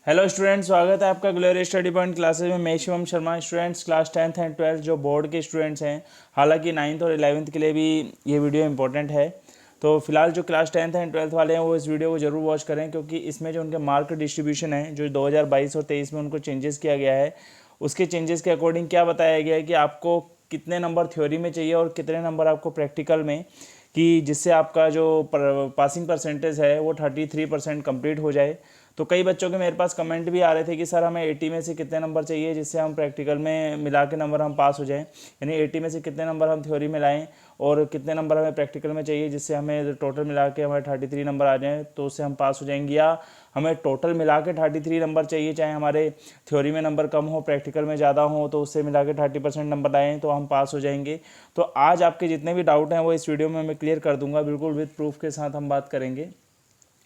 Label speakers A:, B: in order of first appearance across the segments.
A: Hello students, स्वागत है आपका ग्लोरी स्टडी पॉइंट क्लासेस में। मैं Shivam Sharma. Students class 10th and 12th जो बोर्ड के स्टूडेंट्स हैं, हालांकि 9th और 11th के लिए भी ये वीडियो इंपॉर्टेंट है। तो फिलहाल जो क्लास 10th एंड 12th वाले हैं वो इस वीडियो को जरूर वॉच करें, क्योंकि इसमें जो उनके मार्क डिस्ट्रीब्यूशन है जो 2022 और 23 में उनको चेंजेस किया गया है, उसके चेंजेस के अकॉर्डिंग क्या बताया गया है कि आपको कितने नंबर थ्योरी में चाहिए और कितने नंबर आपको प्रैक्टिकल में, कि जिससे आपका जो पासिंग परसेंटेज है वो 33% कंप्लीट हो जाए। तो कई बच्चों के मेरे पास कमेंट भी आ रहे थे कि सर हमें 80 में से कितने नंबर चाहिए जिससे हम प्रैक्टिकल में मिला के नंबर हम पास हो जाएं, यानी 80 में से कितने नंबर हम थ्योरी में लाएं और कितने नंबर हमें प्रैक्टिकल में चाहिए जिससे हमें टोटल मिला के हमारे 33 नंबर आ जाएं, तो उससे हम पास हो जाएंगे। या हमें टोटल मिला के 33 नंबर चाहिए, चाहे हमारे थ्योरी में नंबर कम हो प्रैक्टिकल में ज़्यादा हो, तो उससे मिला के 30% नंबर आएँ तो हम पास हो जाएंगे। तो आज आपके जितने भी डाउट हैं वो इस वीडियो में मैं क्लियर कर दूंगा, बिल्कुल विद प्रूफ के साथ हम बात करेंगे।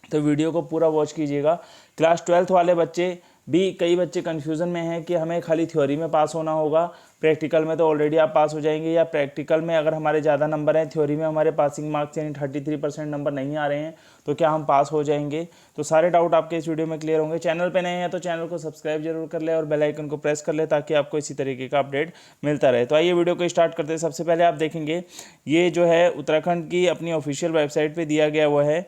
A: तो वीडियो को पूरा वॉच कीजिएगा। क्लास 12th वाले बच्चे भी, कई बच्चे कन्फ्यूज़न में हैं कि हमें खाली थ्योरी में पास होना होगा, प्रैक्टिकल में तो ऑलरेडी आप पास हो जाएंगे, या प्रैक्टिकल में अगर हमारे ज़्यादा नंबर हैं, थ्योरी में हमारे पासिंग मार्क्स यानी 33% नंबर नहीं आ रहे हैं, तो क्या हम पास हो जाएंगे। तो सारे डाउट आपके इस वीडियो में क्लियर होंगे। चैनल पे नए हैं तो चैनल को सब्सक्राइब जरूर कर ले और बेल आइकन को प्रेस कर ले, ताकि आपको इसी तरीके का अपडेट मिलता रहे। तो आइए वीडियो को स्टार्ट करते हैं। सबसे पहले आप देखेंगे ये जो है उत्तराखंड की अपनी ऑफिशियल वेबसाइट पर दिया गया वो है।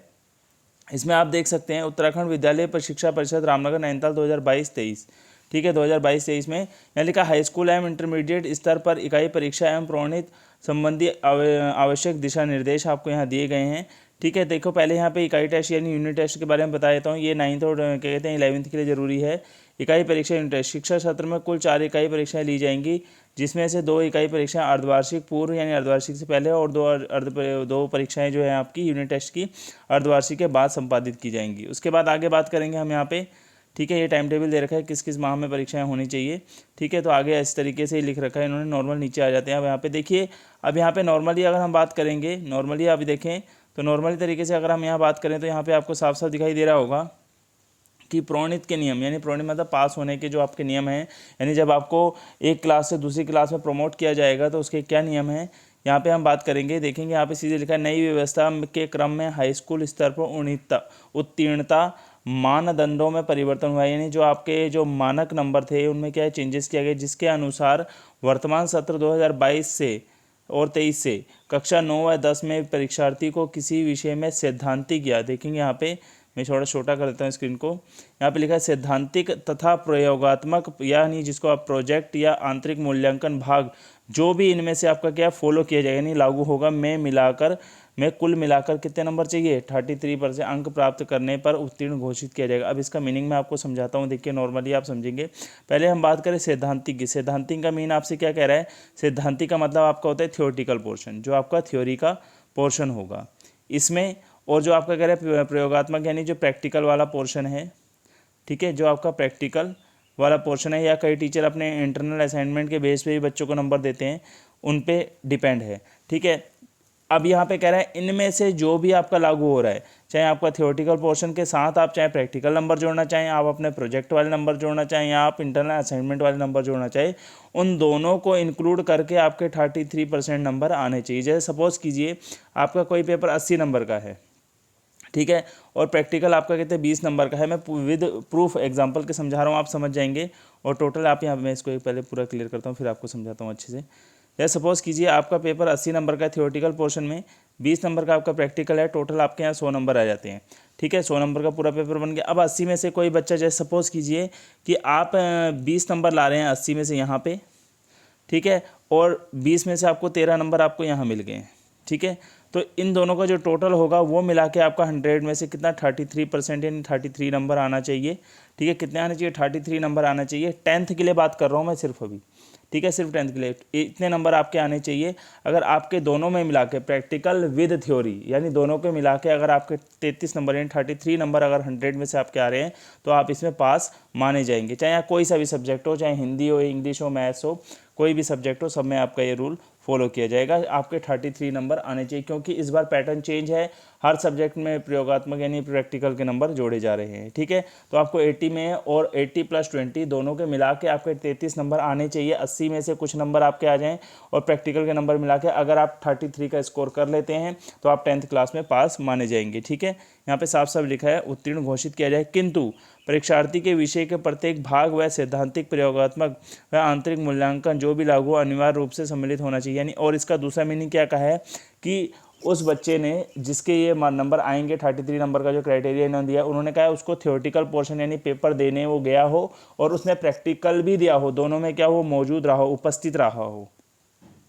A: इसमें आप देख सकते हैं उत्तराखंड विद्यालय शिक्षा परिषद रामनगर नैनीताल 2022-23। ठीक है, 2022-23 में यहाँ लिखा हाई स्कूल एवं इंटरमीडिएट स्तर पर इकाई परीक्षा एवं प्रोन्नत संबंधी आवश्यक दिशा निर्देश आपको यहाँ दिए गए हैं। ठीक है, देखो पहले यहाँ पे इकाई टेस्ट यानी यूनिट टेस्ट के बारे में बता देता हूँ। ये 9th और क्या कहते हैं 11th के लिए ज़रूरी है। इकाई परीक्षा यूनिट टेस्ट शिक्षा सत्र में कुल 4 इकाई परीक्षाएं ली जाएंगी, जिसमें से 2 इकाई परीक्षाएं अर्धवार्षिक पूर्व यानी अर्धवार्षिक से पहले और दो परीक्षाएं जो है आपकी यूनिट टेस्ट की अर्धवार्षिक के बाद संपादित की जाएंगी। उसके बाद आगे बात करेंगे हम यहाँ पे। ठीक है, ये टाइम टेबल दे रखा है किस किस माह में परीक्षाएं होनी चाहिए। ठीक है, तो आगे इस तरीके से ही लिख रखा है इन्होंने। नॉर्मल नीचे आ जाते हैं। अब यहाँ पे देखिए, अब यहाँ पे नॉर्मली अगर हम बात करेंगे, नॉर्मली आप देखें तो नॉर्मली तरीके से अगर हम यहाँ बात करें तो यहाँ पे आपको साफ साफ दिखाई दे रहा होगा कि प्रोन्नत के नियम, यानी प्रोन्नत मतलब पास होने के जो आपके नियम हैं, यानी जब आपको एक क्लास से दूसरी क्लास में प्रमोट किया जाएगा तो उसके क्या नियम हैं यहाँ पे हम बात करेंगे। देखेंगे यहाँ पे सीधे लिखा है नई व्यवस्था के क्रम में हाई स्कूल स्तर पर उत्तीर्णता मानदंडों में परिवर्तन हुआ है, यानी जो आपके जो मानक नंबर थे उनमें क्या चेंजेस किया गया, जिसके अनुसार वर्तमान सत्र 2022 से और 23 से कक्षा 9 व 10 में परीक्षार्थी को किसी विषय में सैद्धांतिक, या देखेंगे यहाँ पे मैं थोड़ा छोटा कर देता हूँ स्क्रीन को। यहाँ पे लिखा है सैद्धांतिक तथा प्रयोगात्मक, यानी जिसको आप प्रोजेक्ट या आंतरिक मूल्यांकन भाग, जो भी इनमें से आपका क्या फॉलो किया जाएगा यानी लागू होगा, में कुल मिलाकर कितने नंबर चाहिए 33% अंक प्राप्त करने पर उत्तीर्ण घोषित किया जाएगा। अब इसका मीनिंग मैं आपको समझाता हूँ, देखिए नॉर्मली आप समझेंगे। पहले हम बात करें सैद्धांतिक की। सैद्धांतिक का मीन आपसे क्या कह रहा है, सैद्धांतिक का मतलब आपका होता है थियोरटिकल पोर्शन, जो आपका थ्योरी का पोर्शन होगा इसमें, और जो आपका कह रहा है प्रयोगात्मक यानी जो प्रैक्टिकल वाला पोर्शन है। ठीक है, जो आपका प्रैक्टिकल वाला पोर्शन है, या कई टीचर अपने इंटरनल असाइनमेंट के बेस पे भी बच्चों को नंबर देते हैं, उन पे डिपेंड है। ठीक है, अब यहाँ पे कह रहा है इनमें से जो भी आपका लागू हो रहा है, चाहे आपका थियोरटिकल पोर्शन के साथ आप चाहे प्रैक्टिकल नंबर जोड़ना चाहें, आप अपने प्रोजेक्ट वाले नंबर जोड़ना चाहें, या आप इंटरनल असाइनमेंट वाले नंबर जोड़ना चाहें, उन दोनों को इंक्लूड करके आपके 33% नंबर आने चाहिए। जैसे सपोज़ कीजिए आपका कोई पेपर 80 नंबर का है, ठीक है, और प्रैक्टिकल आपका कहते हैं 20 नंबर का है। मैं विद प्रूफ एग्जांपल के समझा रहा हूँ, आप समझ जाएंगे। और टोटल आप यहाँ, मैं इसको एक पहले पूरा क्लियर करता हूँ फिर आपको समझाता हूँ अच्छे से। जैसे सपोज़ कीजिए आपका पेपर 80 नंबर का थियोरटिकल पोर्शन में, 20 नंबर का आपका प्रैक्टिकल है, टोटल आपके यहाँ 100 नंबर आ जाते हैं। ठीक है, 100 नंबर का पूरा पेपर बन गया। अब 80 में से कोई बच्चा, जैसे सपोज़ कीजिए कि आप 20 नंबर ला रहे हैं 80 में से यहाँ पे, ठीक है, और 20 में से आपको 13 नंबर आपको यहाँ मिल गए हैं। ठीक है, तो इन दोनों का जो टोटल होगा वो मिला के आपका 100 में से कितना 33% यानी 33 नंबर आना चाहिए। ठीक है, कितने आने चाहिए 33 नंबर आना चाहिए। 10th के लिए बात कर रहा हूँ मैं सिर्फ अभी। ठीक है, सिर्फ 10th के लिए इतने नंबर आपके आने चाहिए। अगर आपके दोनों में मिला के प्रैक्टिकल विद थ्योरी यानी दोनों के मिला के अगर आपके 33 नंबर यानी 33 नंबर अगर 100 में से आपके आ रहे हैं, तो आप इसमें पास माने जाएंगे। चाहे कोई सा भी सब्जेक्ट हो, चाहे हिंदी हो, इंग्लिश हो, मैथ्स हो, कोई भी सब्जेक्ट हो, सब में आपका ये रूल फॉलो किया जाएगा। आपके 33 नंबर आने चाहिए, क्योंकि इस बार पैटर्न चेंज है। हर सब्जेक्ट में प्रयोगात्मक यानी प्रैक्टिकल के नंबर जोड़े जा रहे हैं। ठीक है, तो आपको 80 में और 80 + 20 दोनों के मिला के आपके 33 नंबर आने चाहिए। 80 में से कुछ नंबर आपके आ जाएं और प्रैक्टिकल के नंबर मिला के अगर आप 33 का स्कोर कर लेते हैं तो आप 10th क्लास में पास माने जाएंगे। ठीक है, यहाँ पे साफ साफ लिखा है उत्तीर्ण घोषित किया जाए, किंतु परीक्षार्थी के विषय के प्रत्येक भाग व सैद्धांतिक, प्रयोगात्मक व आंतरिक मूल्यांकन जो भी लागू अनिवार्य रूप से सम्मिलित होना चाहिए। यानी और इसका दूसरा मीनिंग क्या कहा है कि उस बच्चे ने जिसके ये नंबर आएंगे 33 नंबर का जो क्राइटेरिया इन्होंने दिया, उन्होंने कहा है उसको थियोरेटिकल पोर्शन यानी पेपर देने वो गया हो और उसने प्रैक्टिकल भी दिया हो, दोनों में क्या हो मौजूद रहा हो, उपस्थित रहा हो,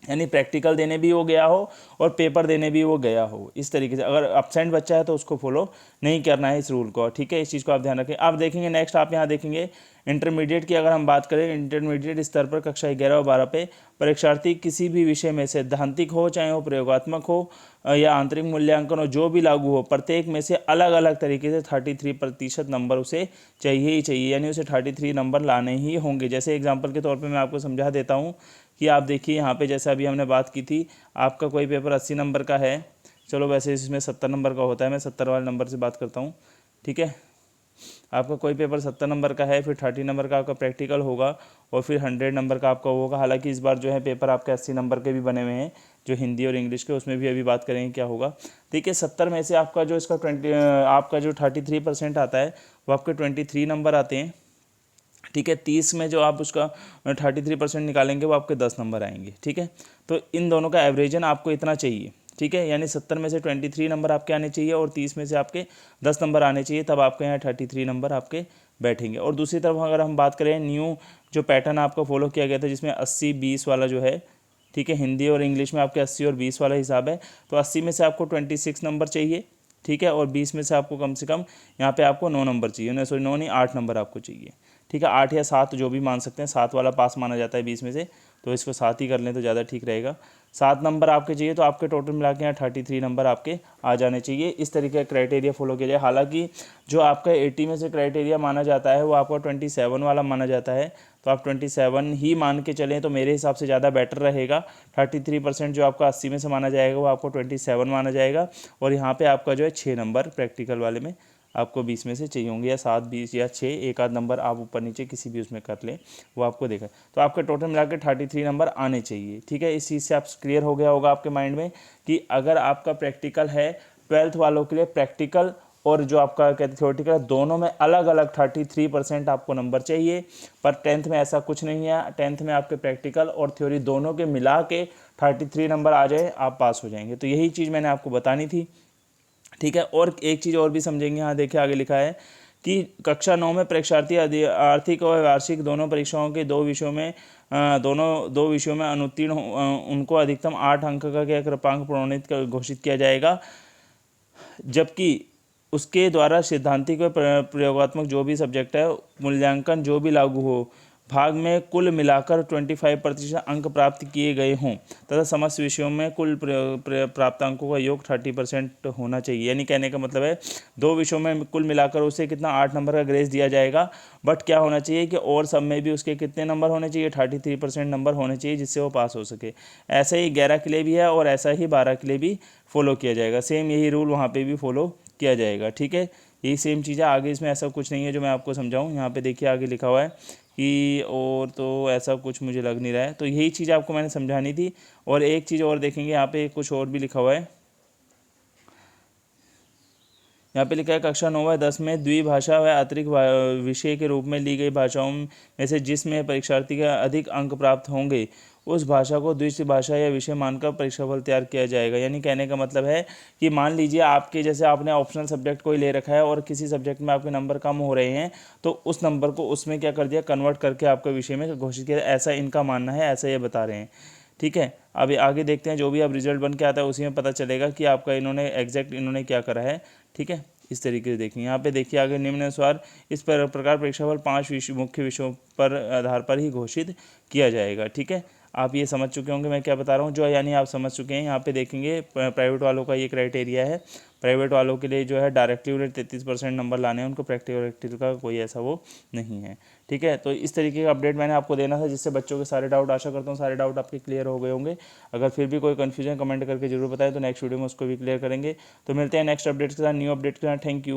A: यानी प्रैक्टिकल देने भी वो गया हो और पेपर देने भी वो गया हो। इस तरीके से अगर एब्सेंट बच्चा है तो उसको फॉलो नहीं करना है इस रूल को। ठीक है, इस चीज़ को आप ध्यान रखें। आप देखेंगे नेक्स्ट आप यहाँ देखेंगे इंटरमीडिएट की अगर हम बात करें, इंटरमीडिएट स्तर पर कक्षा 11 और 12 पे परीक्षार्थी किसी भी विषय में सैद्धांतिक हो चाहे वो प्रयोगात्मक हो या आंतरिक मूल्यांकन हो, जो भी लागू हो, प्रत्येक में से अलग अलग तरीके से 33% नंबर उसे चाहिए ही चाहिए, यानी उसे 33 नंबर लाने ही होंगे। जैसे एग्जाम्पल के तौर पर मैं आपको समझा देता हूँ कि आप देखिए यहाँ पे जैसा अभी हमने बात की थी, आपका कोई पेपर 80 नंबर का है, चलो वैसे इसमें 70 नंबर का होता है, मैं 70 वाले नंबर से बात करता हूँ। ठीक है, आपका कोई पेपर 70 नंबर का है, फिर 30 नंबर का आपका प्रैक्टिकल होगा और फिर 100 नंबर का आपका होगा। हालांकि इस बार जो है पेपर आपके 80 नंबर के भी बने हुए हैं, जो हिंदी और इंग्लिश के, उसमें भी अभी बात करेंगे क्या होगा। ठीक है, 70 में से आपका जो इसका आपका जो 33% आता है वो आपके 23 नंबर आते हैं। ठीक है, 30 में जो आप उसका 33% निकालेंगे वो आपके 10 नंबर आएंगे। ठीक है, तो इन दोनों का एवरेजन आपको इतना चाहिए। ठीक है, यानी 70 में से 23 नंबर आपके आने चाहिए और 30 में से आपके 10 नंबर आने चाहिए, तब आपके यहाँ 33 नंबर आपके बैठेंगे। और दूसरी तरफ अगर हम बात करें न्यू जो पैटर्न आपको फॉलो किया गया था जिसमें 80-20 वाला जो है, ठीक है, हिंदी और इंग्लिश में आपके 80 और 20 वाला हिसाब है, तो 80 में से आपको 26 नंबर चाहिए। ठीक है, और 20 में से आपको कम से कम यहाँ पे आपको 9 नंबर चाहिए, नहीं सॉरी 9 नहीं 8 नंबर आपको चाहिए। ठीक है, 8 या 7 जो भी मान सकते हैं, 7 वाला पास माना जाता है 20 में से, तो इसको 7 ही कर लें तो ज़्यादा ठीक रहेगा। 7 नंबर आपके चाहिए तो आपके टोटल मिला के यहाँ 33 नंबर आपके आ जाने चाहिए। इस तरीके का क्राइटेरिया फॉलो किया जाए। हालांकि जो आपका 80 में से क्राइटेरिया माना जाता है वो आपका 27 वाला माना जाता है, तो आप 27 ही मान के चलें तो मेरे हिसाब से ज़्यादा बेटर रहेगा। 33% जो आपका 80 में से माना जाएगा वो आपको 27 माना जाएगा, और यहाँ पर आपका जो है 6 नंबर प्रैक्टिकल वाले में आपको 20 में से चाहिए होंगे, या 7, 20 या 6, एक आध नंबर आप ऊपर नीचे किसी भी उसमें कर लें, वो आपको देखा। तो आपके टोटल मिला के 33 नंबर आने चाहिए। ठीक है, इस चीज़ से आप क्लियर हो गया होगा आपके माइंड में कि अगर आपका प्रैक्टिकल है 12th वालों के लिए प्रैक्टिकल और जो आपका कहते थ्योरेटिकल है, दोनों में अलग अलग 33% आपको नंबर चाहिए। पर 10th में ऐसा कुछ नहीं है। 10th में आपके प्रैक्टिकल और थ्योरी दोनों के मिला के 33 नंबर आ जाए, आप पास हो जाएंगे। तो यही चीज़ मैंने आपको बतानी थी। ठीक है, और एक चीज़ और भी समझेंगे। यहाँ देखिए आगे लिखा है कि कक्षा 9 में परीक्षार्थी आर्थिक और वार्षिक दोनों परीक्षाओं के दो विषयों में अनुत्तीर्ण उनको अधिकतम 8 अंक का क्या कृपांक प्रणोदित घोषित किया जाएगा, जबकि उसके द्वारा सैद्धांतिक व प्रयोगात्मक जो भी सब्जेक्ट है मूल्यांकन जो भी लागू हो भाग में कुल मिलाकर 25% अंक प्राप्त किए गए हों तथा समस्त विषयों में कुल प्राप्त अंकों का योग 30% होना चाहिए। यानी कहने का मतलब है 2 विषयों में कुल मिलाकर उसे कितना 8 नंबर का ग्रेस दिया जाएगा, बट क्या होना चाहिए कि और सब में भी उसके कितने नंबर होने चाहिए, 33% नंबर होने चाहिए जिससे वो पास हो सके। ऐसा ही 11 के लिए भी है और ऐसा ही 12 के लिए भी फॉलो किया जाएगा। सेम यही रूल वहाँ पर भी फॉलो किया जाएगा। ठीक है, यही सेम चीज़ है। आगे इसमें ऐसा कुछ नहीं है जो मैं आपको समझाऊँ। यहाँ पे देखिए आगे लिखा हुआ है कि और तो ऐसा कुछ मुझे लग नहीं रहा है, तो यही चीज़ आपको मैंने समझानी थी। और एक चीज़ और देखेंगे, यहाँ पे कुछ और भी लिखा हुआ है। यहाँ पे लिखा है कक्षा 9 व 10 में द्विभाषा व अतिरिक्त विषय के रूप में ली गई भाषाओं में से जिसमें परीक्षार्थी के अधिक अंक प्राप्त होंगे उस भाषा को द्वितीय भाषा या विषय मानकर परीक्षाफल तैयार किया जाएगा। यानी कहने का मतलब है कि मान लीजिए आपके जैसे आपने ऑप्शनल सब्जेक्ट कोई ले रखा है और किसी सब्जेक्ट में आपके नंबर कम हो रहे हैं, तो उस नंबर को उसमें क्या कर दिया, कन्वर्ट करके आपके विषय में घोषित किया। ऐसा इनका मानना है, ऐसा ये बता रहे हैं। ठीक है, अभी आगे देखते हैं, जो भी अब रिजल्ट बन के आता है उसी में पता चलेगा कि आपका इन्होंने एग्जैक्ट इन्होंने क्या करा है। ठीक है, इस तरीके से देखिए। यहाँ पे देखिए आगे निम्नानुसार इस प्रकार परीक्षाफल 5 मुख्य विषयों पर आधार पर ही घोषित किया जाएगा। ठीक है, आप ये समझ चुके होंगे मैं क्या बता रहा हूँ, जो यानी आप समझ चुके हैं। यहाँ पे देखेंगे प्राइवेट वालों का ये क्राइटेरिया है। प्राइवेट वालों के लिए जो है डायरेक्टली उन्हें 33% नंबर लाने हैं, उनको प्रैक्टिकल का कोई ऐसा वो नहीं है। ठीक है, तो इस तरीके का अपडेट मैंने आपको देना था, जिससे बच्चों के सारे डाउट, आशा करता हूँ सारे डाउट आपके क्लियर हो गए होंगे। अगर फिर भी कोई कन्फ्यूजन कमेंट करके जरूर बताएं, तो नेक्स्ट वीडियो में उसको भी क्लियर करेंगे। तो मिलते हैं नेक्स्ट अपडेट के साथ, न्यू अपडेट के साथ। Thank you.